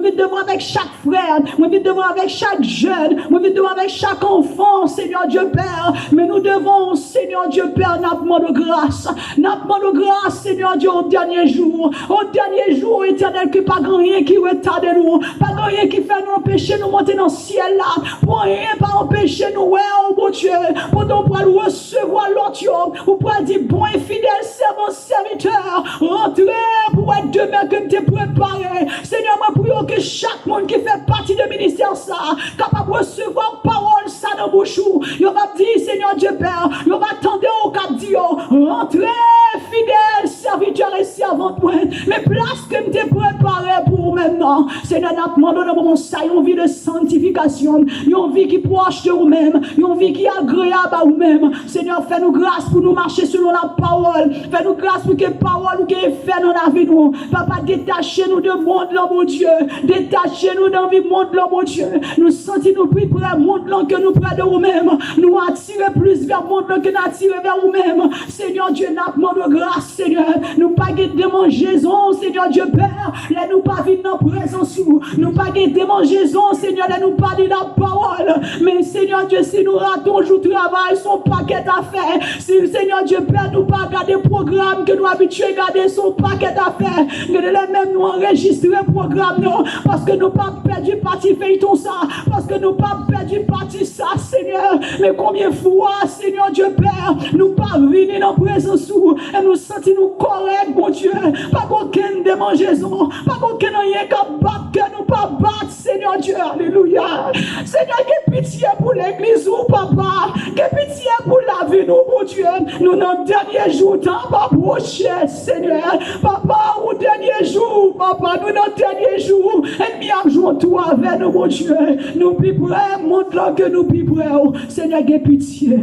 vite devant avec chaque frère, moi vite devant avec chaque jeune, moi vite devant avec chaque enfant, Seigneur Dieu Père. Mais nous devons, Seigneur Dieu Père, nous demandons grâce. Nous demandons grâce, Seigneur Dieu, au dernier jour, éternel, que pas rien qui retarde nous, pas rien qui fait nous empêcher nous monter dans le ciel là, pour rien pas empêcher nous, ouais, oh mon Dieu, pour nous recevoir l'autre, ou pour dire bon et fidèle servant serviteur, rentrez pour être demain que tu es préparé. Seigneur, moi prie que chaque monde qui fait partie du ministère ça, capable de recevoir parole ça dans bouche, il va dire Seigneur Dieu Père, il va attendre au cap dire, rentrez fidèle serviteur et servante, mais place que tu es préparé pour maintenant. Seigneur, nous demandons dans mon ça, une vie de sanctification, une vie qui proche de vous-même, une vie qui est agréable à vous-même. Seigneur, fais-nous grâce pour nous marcher selon la parole. Fais-nous grâce pour que parole ou que fait dans la vie nous. Papa, détachez-nous de monde là, mon Dieu. Détachez-nous dans vie monde là, mon Dieu. Nous sentons-nous plus près monde là que nous près de vous-même. Nous attirons plus vers monde là que nous attirons vers vous-même. Seigneur Dieu, nous demandons grâce, Seigneur. Nous pas de démangeaison, Seigneur Dieu Père. Là, nous pas vivre dans la présence. Nous pas de démangeaison, Seigneur. Là, nous pas de la parole. Mais Seigneur Dieu, si nous ratons jour travail, son paquet à faire. Si Seigneur Dieu Père, nous pas garder programme que nous habitués à garder son paquet à faire. Que les mêmes nous enregistrer programme non. Parce que nous pas perdu parti feuilleton ça. Parce que nous pas perdu parti ça, Seigneur. Mais combien de fois, Seigneur Dieu Père, nous pas venir dans la présence et nous sentons nous corrects, mon Dieu. Pas aucune démangeaison. Pas aucun rien qu'à battre, que nous pas battre, Seigneur Dieu. Alléluia. Seigneur, que pitié pour l'église, ou papa. Que pitié pour la vie, nous, mon Dieu. Nous, dans le dernier jour, tant pas procher, Seigneur. Papa, au dernier jour, papa, nous, dans le dernier jour, et bien, jouons tout avec nous, mon Dieu. Nous, plus près, montre que nous, plus près. Seigneur, que pitié.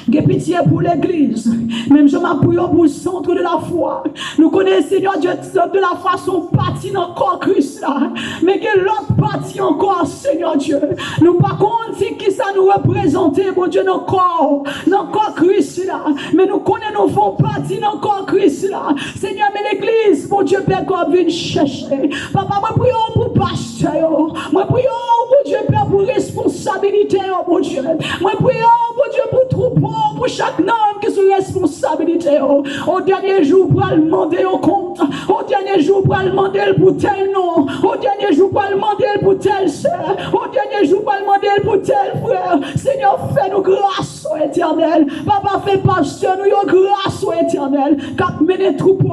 Que pitié pour l'église. Même je m'appuie pour le centre de la foi. Nous connaissons, Seigneur Dieu, de la foi sont partis dans le corps Christ là. Mais que l'autre partie encore, Seigneur Dieu. Nous pas contre qui ça nous représente, mon Dieu, dans le corps Christ là. Mais nous connaissons, nous faisons partie dans le corps Christ là. Seigneur, mais l'église, mon Dieu, Père, qu'on vient chercher. Papa, moi prions pour pasteur. Moi prions, mon Dieu, Père, pour responsabilité, mon Dieu. Moi prions, mon Dieu, pour troupeau, pour chaque homme qui est responsabilité. Au dernier jour, pour demander au compte. Au dernier jour, pour demander pour tel nom. Au dernier jour, pour demander pour telle soeur. Au dernier jour, pour demander pour tel frère. Seigneur, fais-nous grâce au éternel. Papa, fais pasteur, nous grâce au éternel. Cap mener troupeau,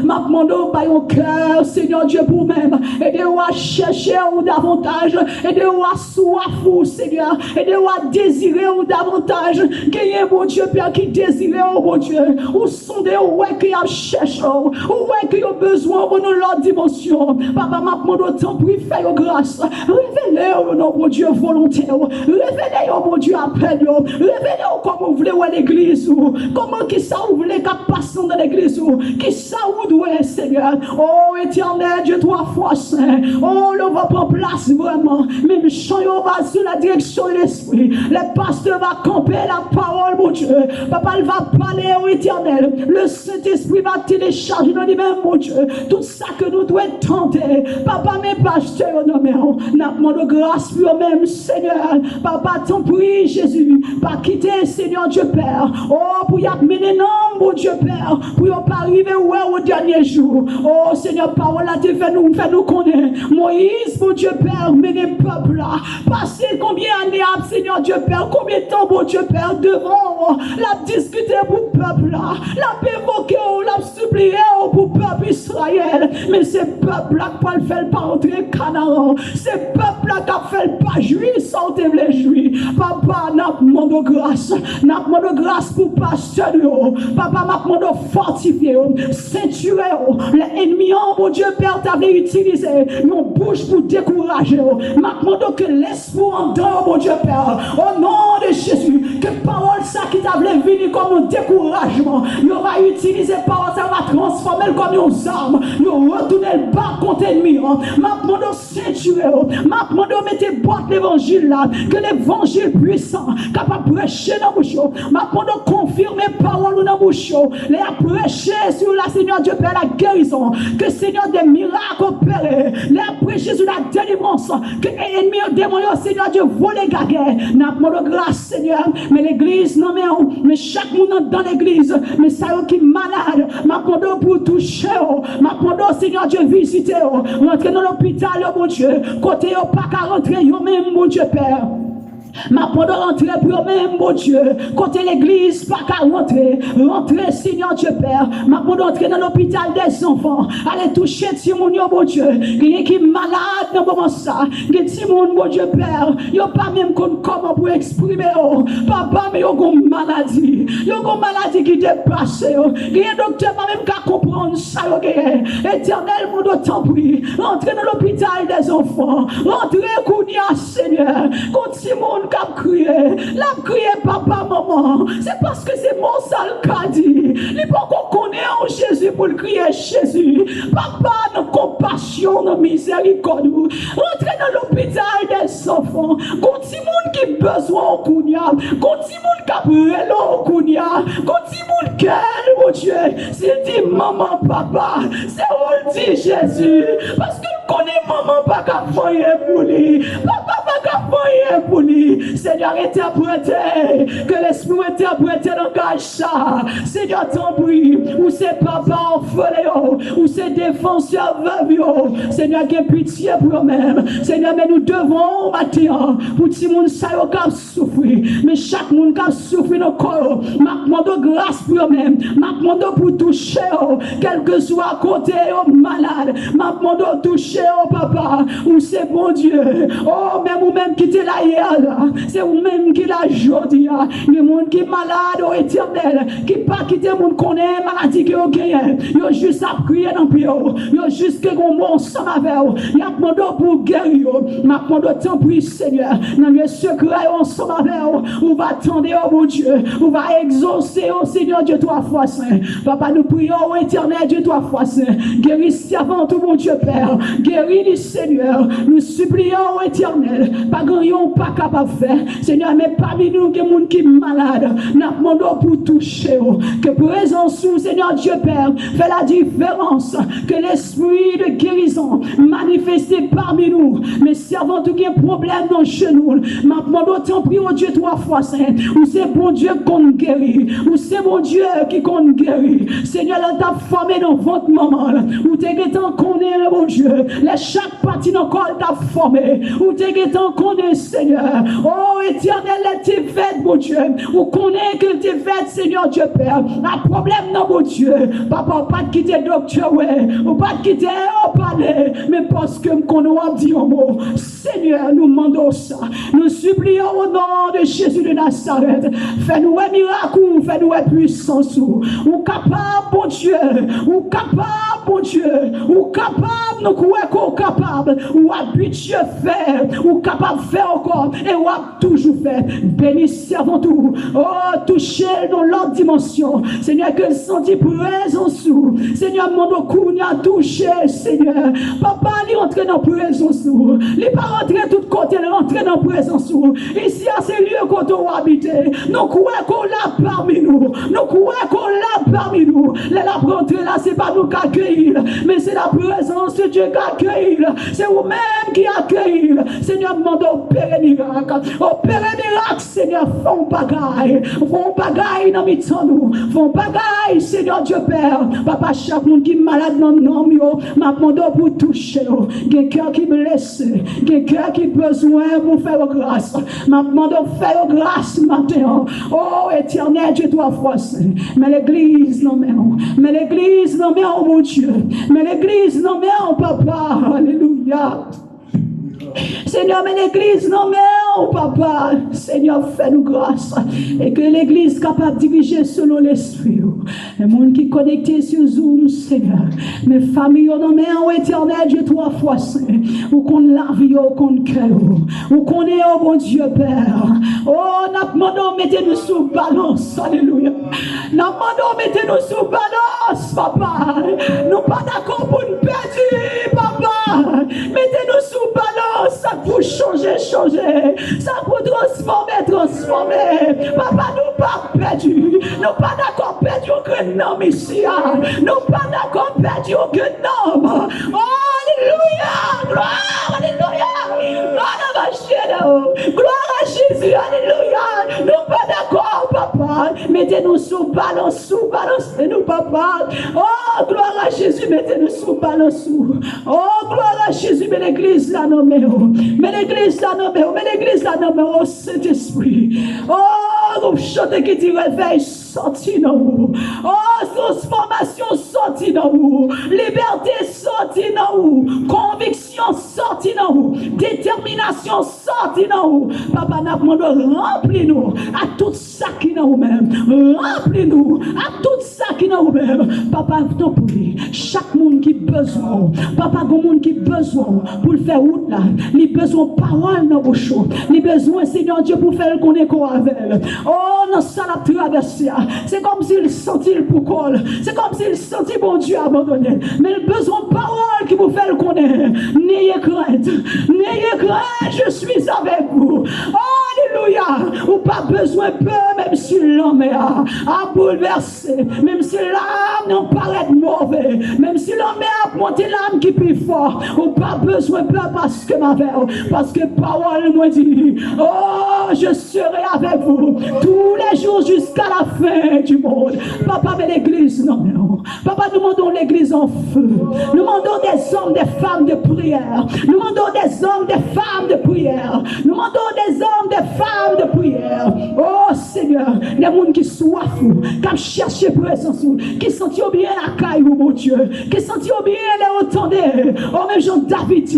m'a demandé par un cœur, Seigneur Dieu, pour même. Aidez-nous à chercher ou davantage. Aidez-nous à soif, Seigneur. Aidez-nous à désirer ou davantage. Gagnez, mon Dieu, Père, qui désire, oh mon Dieu. Ou sondez, ouais, qui a cherché. Ou ouais, qui a besoin de l'autre dimension. Papa, m'a demandé autant pour faire grâce. Révélez, oh non, mon Dieu, volonté. Révélez, oh mon Dieu, appel. Révélez, oh, comment vous voulez, ouais, l'église. Comment qui ça vous voulez qu'à passer dans l'église. Qui ça vous doit, Seigneur. Oh, éternel, Dieu, toi, force. Oh, l'on va prendre place vraiment. Même chant, on va sur la direction de l'esprit. Les pasteurs vont camper la parole, mon Dieu. Papa, il va parler au éternel. Le Saint-Esprit va télécharger dans lui-même, mon Dieu. Tout ça que nous devons tenter. Papa, mes pasteurs, nous demandons grâce pour eux-mêmes, Seigneur. Papa, t'en prie, Jésus. Pas quitter, Seigneur Dieu Père. Oh, pour y amener, non, mon Dieu Père. Pour y pas arriver au dernier jour. Oh, Seigneur, parole là, tu fais nous connaître. Moïse, mon Dieu Père, mener le peuple là. Passez combien d'années, Seigneur Dieu Père, combien de temps, mon Dieu Père, devant la discuter pour le peuple là. La évoquer, la supplier pour le peuple Israël. Mais ce peuple là, qui ne fait pas entrer Canaan. Ce peuple là, qui ne fait pas jouir sans te les jouir. Papa, nous demandons grâce. Nous demandons grâce pour pasteur. Papa, nous demandons fortifier, ceinturer les ennemis, mon Dieu Père, tu avais utilisé nos bouches pour décourager. Nous demandons que l'espoir en dedans, mon Dieu Père, au nom de Jésus, que parole ça qui t'avait venir comme un découragement, nous va utiliser parole ça, va transformer comme une arme, nous retourner le bas contre l'ennemi. Nous demandons ceinturer, nous demandons mettre boîte l'évangile là, que l'évangile puissant, capable de prêcher dans la bouche. Nous demandons confirmer parole dans la bouche, les prêcher sur la Seigneur Dieu Père la guérison, que Seigneur des miracles opérés, les prêcher défense, que l'ennemi démon, Seigneur Dieu, volé gaguet. N'a pas de grâce, Seigneur. Mais l'église, non, mais chaque monde dans l'église, mais ça qui est malade, m'a demandé pour toucher, m'a demandé, Seigneur Dieu, visiter, rentrer dans l'hôpital, mon Dieu, côté, pas qu'à rentrer, même, mon Dieu, Père. Ma pendant rentrer pour même, mon Dieu, côté l'église, pas qu'à rentrer, Seigneur Dieu Père, ma pendant entrer dans l'hôpital des enfants, aller toucher Timon, mon Dieu, qui est malade dans le moment ça, qui Timon, mon Dieu Père, il n'y a pas même comment pour exprimer, papa, mais il y a une maladie, qui dépasse, il y a un docteur, pas même qu'à comprendre ça, éternel, mon Dieu, t'en prie, rentrer dans l'hôpital des enfants, rentrer, Kounia, Seigneur, contre Timon, cap crier, la crier papa, maman, c'est parce que c'est mon sale qu'a dit. Il faut qu'on connaisse en Jésus pour le crier Jésus. Papa, nos compassion, nos miséricorde. Rentrez dans l'hôpital des enfants. Continue qui besoin au Kounia. Continue qui a brûlé au Kounia. Continue qui mon Dieu. S'il dit maman, papa, c'est où dit Jésus. Parce que connaît maman, pas qu'à faire pour lui. Papa, pas qu'à faire pour lui. Seigneur, interprétez, que l'esprit interprète dans ça. Seigneur, t'en prie, où c'est papa orphelin, où c'est défenseur veuve, Seigneur, qu'il y ait pitié pour eux-mêmes. Seigneur, mais nous devons matin, pour tout le monde qui souffrir, mais chaque monde qui souffre dans le corps, ma demande grâce pour eux-mêmes, ma demande pour toucher, quel que soit à côté, malade, ma demande toucher, papa, où c'est bon Dieu, même ou même qui était là hier, c'est vous-même qui l'a aujourd'hui. Les gens qui sont malades au éternel, qui ne pas quitter le monde qui connaît maladie qui ont gagné. Ils ont juste à prier dans le pied. Ils ont juste que mon bon sang avec eux. Ils ont demandé pour guérir. Ils ont demandé tant pour Seigneur. Dans le secret ensemble avec eux. On va attendre, oh mon Dieu. On va exaucer, oh Seigneur Dieu, 3 fois saint. Papa, nous prions au éternel Dieu 3 fois saint. Guéris avant tout, mon Dieu Père. Guéris le Seigneur. Nous supplions au éternel. Pas grand pas capable de faire. Seigneur, mais parmi nous, il y a des gens qui sont malades. Nous demandons pour toucher. Que présence, Seigneur Dieu Père, fait la différence. Que l'esprit de guérison manifesté parmi nous. Mais servant tout qui a un problème dans le genou. Nous demandons tant pis au Dieu 3 fois saint. Ou c'est bon Dieu qu'on guérit. Ou c'est bon Dieu qui qu'on guérit. Seigneur, là, t'as formé dans votre maman. Ou t'es guettant qu'on est le bon Dieu. Les chaque partie dans le corps t'a formé. Ou t'es guettant qu'on est Seigneur. Oh, éternel, t'es fait, mon Dieu. Ou connaît que t'es fait, Seigneur Dieu Père. Un problème, non, mon Dieu. Papa, pas de quitter docteur, ouais. Ou pas de quitter, oh, parler. Mais parce que qu'on a dit un mot. Seigneur, nous demandons ça. Nous supplions au nom de Jésus de Nazareth. Fais-nous un miracle, fais-nous une puissance. Ou capable, mon Dieu. Ou capable, mon Dieu. Ou capable, nous croyons qu'on est capable. Ou habitué faire. Ou capable de faire encore. Et ou a toujours fait. Bénissez avant tout. Oh, touchez dans l'autre dimension. Seigneur, que le senti présence. Seigneur, mon coup a touché, Seigneur. Papa, il entre dans présence. Il pas rentrer tout côté, il rentre dans présence. Ici, à ces lieux qu'on doit habiter. Nous croyons qu'on l'a parmi nous. Nous croyons qu'on l'a parmi nous. La rentrée là, c'est pas nous qui accueillir, mais c'est la présence de Dieu qui accueille. C'est vous-même qui accueille. Seigneur, demande opérer miracle. Opérer miracle, Seigneur, font bagaille. Font bagaille dans mes temps, nous. Font bagaille, Seigneur Dieu Père. Papa, chaque monde qui est malade dans le nom, m'a demandé pour toucher. Quelqu'un qui est blessé. Quelqu'un qui a besoin pour faire grâce. M'a demandé de faire grâce maintenant. Oh, éternel Dieu, 3 fois saint. Mais l'église, non, mais l'église, non, mais oh mon Dieu. Mais l'église, non, mais oh papa. Alléluia. Seigneur, mais l'église, non, mais oh papa, Seigneur, fais-nous grâce. Et que l'église capable de diriger selon l'esprit. Les gens qui sont connectés sur Zoom, Seigneur. Mes familles, non, mais oh éternel Dieu, 3 fois saint. Ou qu'on la vie, ou qu'on cœur. Ou qu'on est, oh bon Dieu, Père. Oh, n'a demandé, mettez-nous sous balance. Alléluia. N'a demandé, mettez-nous sous balance, papa. Nous pas d'accord pour nous perdre, papa. Mettez-nous sous balance. Ça pour changer. Ça pour transformer. Papa, nous pas perdu. Nous pas d'accord perdu aucun homme ici. Nous pas d'accord perdu aucun homme. Oh, alléluia. Gloire, alléluia. Gloire à Jésus, alléluia. Nous pas d'accord, papa. Mettez-nous sous balance, nous, papa. Oh, gloire à Jésus, mettez-nous sous balance. Oh, gloire à Jésus, mais l'église là, non, mais l'église là, non, mais l'église là, non, mais oh, Saint-Esprit. Oh, vous chantez qui dit réveil, sorti dans vous. Oh, transformation, sorti dans vous. Liberté, sorti dans vous. Conviction, sorti dans vous. Détermination, sorti dans vous. Papa, n'a pas remplis-nous à tout ça qui est dans vous-même. Remplis-nous à tout ça qui est dans vous-même. Papa, t'en prie. Chaque monde qui a besoin. Papa, il y a monde qui a besoin pour le faire route là. Il a besoin de parole dans vos choses. Il a besoin, Seigneur Dieu, pour faire le connaître avec. Oh, dans ça, la traversée. C'est comme s'il sentit le pourquoi. C'est comme s'il sentit bon Dieu abandonné. Mais il a besoin de parole qui vous fait le connaître. N'ayez crainte. N'ayez crainte, je suis avec vous. Oh, alléluia. Ou pas besoin peu, même si l'homme a bouleversé. Même si l'âme n'en paraît mauvais. Même si l'homme a monté l'âme qui plus fort. Ou pas besoin peu parce que ma verre. Parce que parole m'a dit. Oh, je serai avec vous tous les jours jusqu'à la fin du monde. Papa, mais l'église, non, non. Papa, nous demandons l'église en feu. Nous demandons des hommes, des femmes de prière. Nous demandons des hommes, des femmes de prière. Nous demandons des hommes, des femmes de prière. Oh Seigneur, les gens qui soifent, qui cherchent présence, qui sentent bien la caille, mon Dieu, qui sentent bien les entendez. Oh, même Jean David,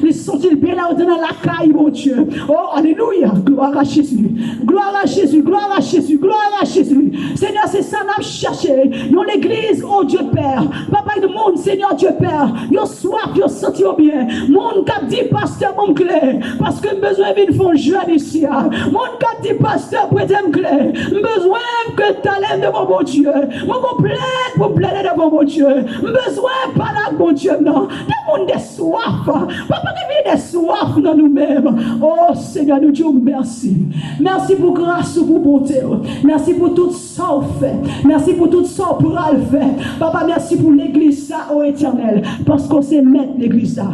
ils sentent bien dans la caille, mon Dieu. Oh, alléluia, gloire à Jésus, gloire à Jésus, gloire à Jésus, gloire à Jésus. Seigneur, c'est ça qu'on a cherché. Dans l'église, oh Dieu Père, papa de monde, Seigneur Dieu Père, ils soif, ils sentent bien. Mon cap dit, pasteur, mon clé, parce que besoin d'une fond jeune ici. Mon cap dit, pasteur, prêtez-moi clé. Besoin que tu devant mon Dieu. Mon complète pour plaider devant mon Dieu. Besoin pas là, mon Dieu, non. Des monde des soif. Papa, qui vit des soif dans nous-mêmes. Oh Seigneur, nous disons merci. Merci pour grâce, pour bonté. Merci pour tout ça au fait. Merci pour tout ça pour le faire. Papa, merci pour l'église ça, oh éternel. Parce qu'on sait mettre l'église ça.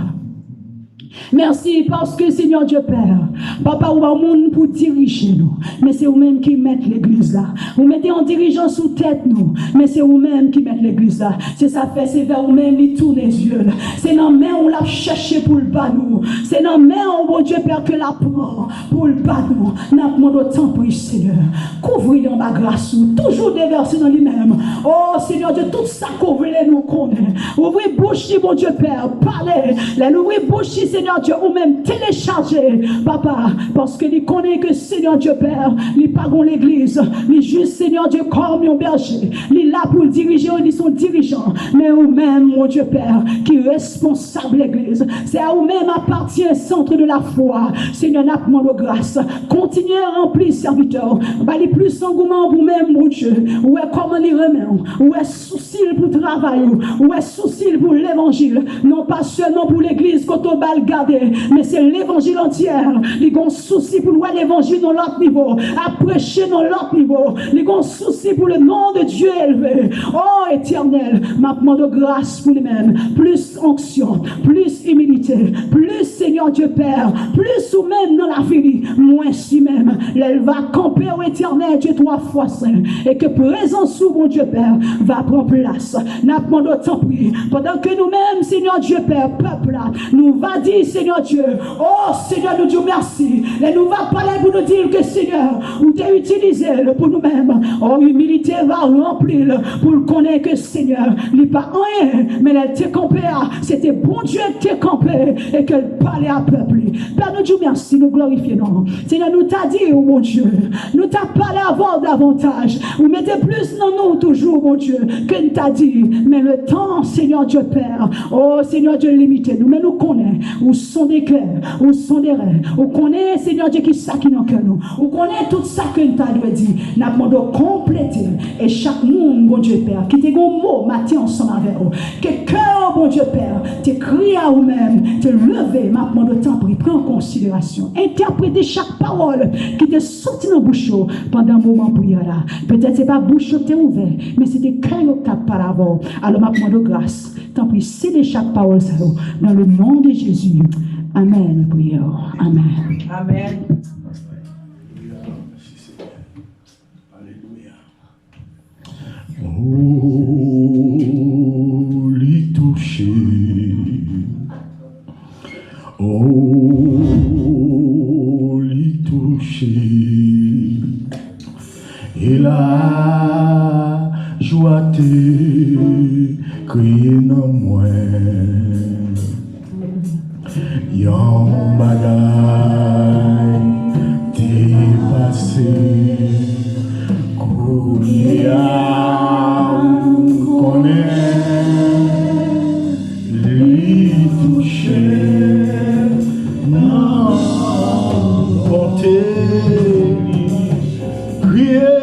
Merci parce que Seigneur Dieu Père, Papa, ou un monde pour diriger nous, mais c'est vous-même qui mettez l'église là. Vous mettez en dirigeant sous tête nous, mais c'est vous-même qui mettez l'église là. C'est ça fait, c'est vers vous-même qui tourne les yeux. C'est dans main on l'a cherché pour le bas nous. C'est dans main on bon Dieu Père que la prend pour le bas nous. N'a pas de temps pour Seigneur. Couvrez dans ma grâce, toujours déversé dans lui-même. Oh Seigneur Dieu, tout ça couvrez nous connaît. Ouvrez bouche, mon Dieu Père, parlez. Ouvrez bouche, Seigneur Dieu, ou même télécharger, papa, parce que il connaît que Seigneur Dieu Père, il pas dans l'église, il juste Seigneur Dieu comme un berger, il est là pour diriger, il son dirigeant, mais ou même mon Dieu Père, qui est responsable de l'église, c'est à vous-même appartient le centre de la foi. Seigneur, n'a pas de grâce, continuez à remplir serviteur, les plus engouement pour vous-même, mon Dieu, ou est comment il remet, ou est souci pour le travail, ou est souci pour l'évangile, non pas seulement pour l'église quand on va le garder, mais c'est l'évangile entier. Ils ont souci pour voir l'évangile dans l'autre niveau, à prêcher dans l'autre niveau. Ils ont souci pour le nom de Dieu élevé. Oh éternel, ma demande de grâce pour lui-même, plus onction, plus humilité, plus Seigneur Dieu Père, plus ou même dans la vie, moins si même, elle va camper au éternel Dieu 3 fois saint, et que présence sous mon Dieu Père va prendre place. N'a demandé autant prier, pendant que nous-mêmes, Seigneur Dieu Père, peuple là, nous va dire Seigneur Dieu, oh Seigneur, nous disons merci. Et nous va parler pour nous dire que Seigneur, vous t'es utilisé pour nous-mêmes. Oh, humilité va remplir pour connaître que Seigneur, il n'est pas rien, mais elle t'est campé. C'était bon Dieu qui t'est campé et qu'elle parlait à peuple. Père, nous disons merci, nous glorifions. Seigneur, nous t'a dit, oh mon Dieu, nous t'a parlé avant davantage. Vous mettez plus dans nous toujours, mon Dieu, que nous t'a dit. Mais le temps, Seigneur Dieu Père, oh Seigneur Dieu limité, nous, mais nous connaissons. Où sont des cœurs, où sont des rêves, où connaît Seigneur Dieu qui ça qui nous cœur nous, où connaît tout ça que nous t'avons dit, nous avons compléter et chaque monde, bon Dieu Père, qui te gon mot, matin ensemble avec vous, que cœur, bon Dieu Père, te crier à vous-même, te lever, maintenant de temps pour y prendre en considération, interpréter chaque parole qui te sorti dans la bouche pendant un moment prière là. Peut-être c'est pas bouche qui t'est ouvert, mais c'était cœur qui t'a parlé avant. Alors maintenant de grâce, tant pis, c'est de chaque parole ça dans le nom de Jésus. Amen, prière. Amen. Amen. Oh, l'y toucher. Oh, l'y toucher. Et la joie te crier non moins. Yon bagay te passé. Kouya connaît lui toucher non porter crier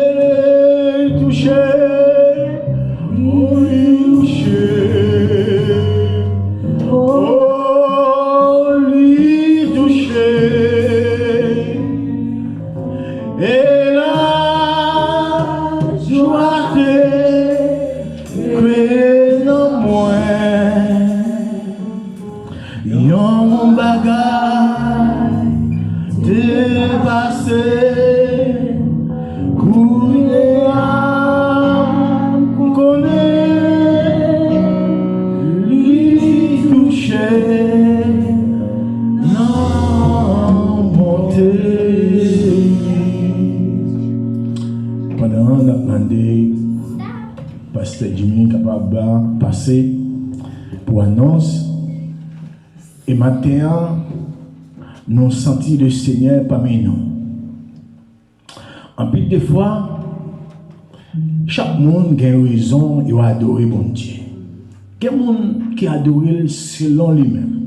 toucher lui toucher oh lui toucher et la joie de créer non moins yon bagay dépassé couler à connaître lui toucher non monter. Pendant on a demandé Pasteur Jimmy capable de passer pour annonce. Et matin, nous senti le Seigneur parmi nous. En plus de fois, chaque monde a une raison de adorer bon Dieu. Il y a des gens qui adorent selon lui-même.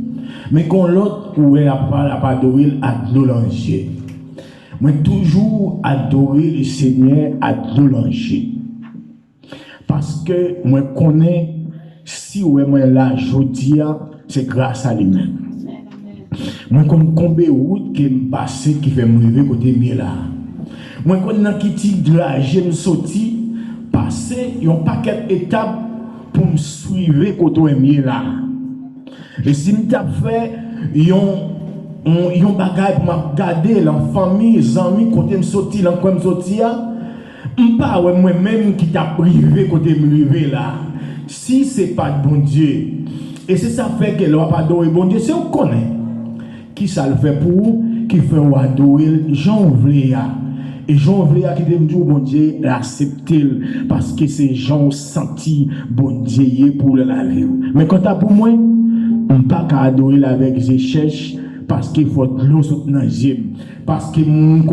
Mais quand l'autre où elle n'a pas adoré à l'olanger. Moi toujours adorer le Seigneur à l'olanger. Parce que moi connais si moi là aujourd'hui c'est grâce à lui-même. Moi connais combien de routes qui me passent qui fait me lever côté mieux là. Moi connais qui ti dragé me sorti passer un paquet d'étapes pour me suivre côté mieux là. Et si me t'a fait yon bagay pour m'a garder la famille, les amis côté me sorti là quoi me sorti pas moi même qui t'a privé côté me lever là. Si c'est pas bon Dieu et c'est ça fait que l'on pas adorer bon Dieu, c'est on connaît qui ça le fait pour vous, qui fait ou adorer Jean Vléa. Et Jean Vléa qui dit bon Dieu l'accepter parce que c'est Jean senti bon Dieu pour la vie. Mais quand t'as pour moi, on pas qu'à adorer avec des cherches parce qu'il faut l'eau dans le gym parce que mon